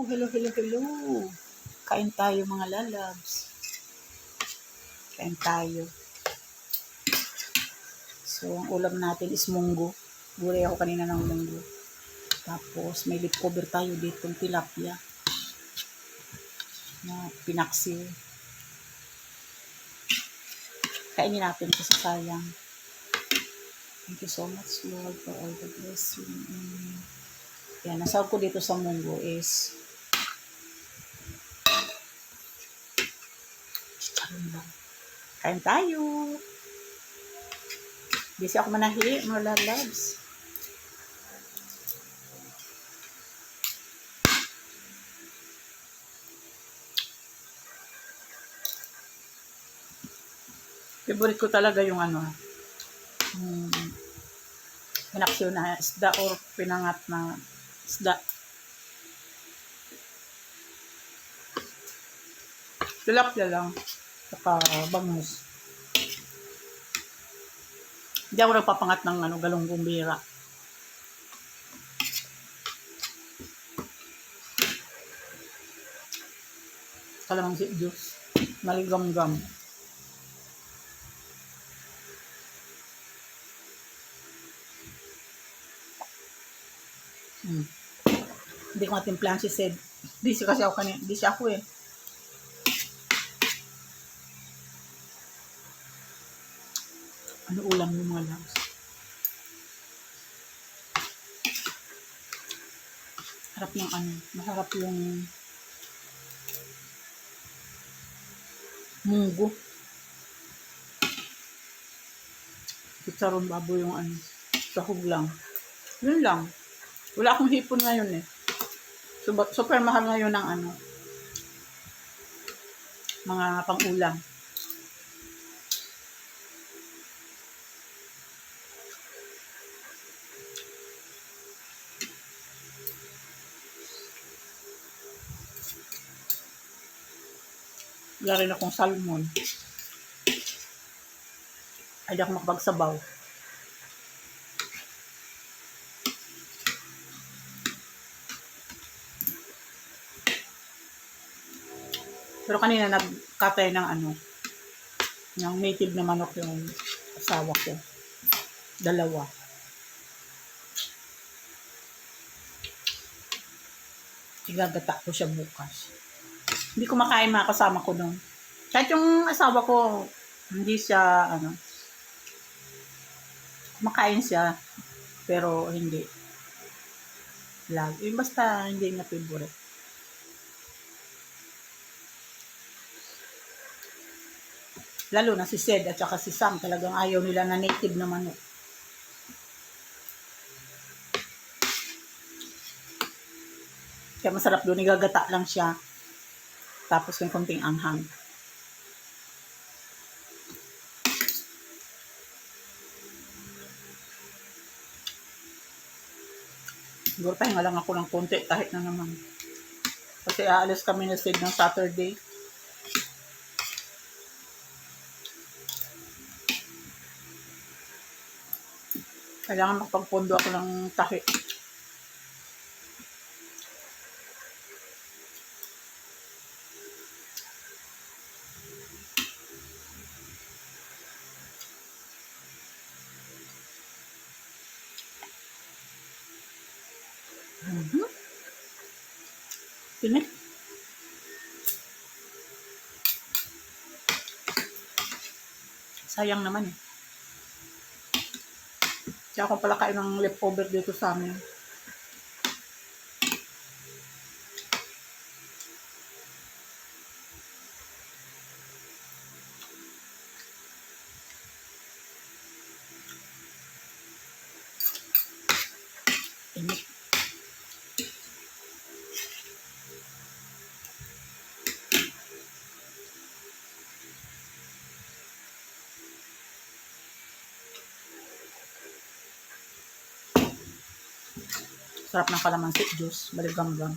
hello, hello, hello. Kain tayo mga lalabs. Kain tayo. So, ang ulam natin is munggo. Gulay ako kanina ng munggo. Tapos, may lip cover tayo dito, tilapia. Na pinaksiw. Kainin natin kasi sayang. Thank you so much, Lord, for all the blessing. Yan, nasahog ko dito sa munggo is chicharon lang. Kain tayo. Busy ako manahi, mga lalabs. Favorite ko talaga yung pinaksiw na isda or pinangat na isda. Tilapia lang. Saka bangus. Hindi ako nagpapangat ng galunggong bira. Kalamansi juice. Maligam-gam. Hindi ko matimplahan si Sed. Busy kasi ako kanina. Busy ako eh. Ano ulam yung mga labs? Harap ng masarap yung munggo. Chicharon baboy yung sahog lang. Yun lang. Wala akong hipon ngayon eh. Super mahal ngayon ng mga pang-ulam. Wala rin akong salmon. Ay, di ako makapagsabaw. Pero kanina nagkatay ng ng native na manok yung asawa ko. 2. Igagata ko siya bukas. Hindi ko makain mga kasama ko doon. Kahit yung asawa ko, hindi siya, kumakain siya, pero hindi. Lagi. Basta hindi niya favorite. Lalo na si Sed at saka si Sam, talagang ayaw nila na native na manok. Kaya masarap doon, igagata lang siya. Tapos yung konting anghang. Siguro pahinga lang ako ng konti kahit na naman. Kasi aalis kami na Sed ng Saturday. Kailangan makapagpondo ako ng tahi. Tinik. Sayang naman eh. Kaya ako pala kain ng leftover dito sa amin. Tinik. Sarap ng kalamansi juice. Maligam-gam.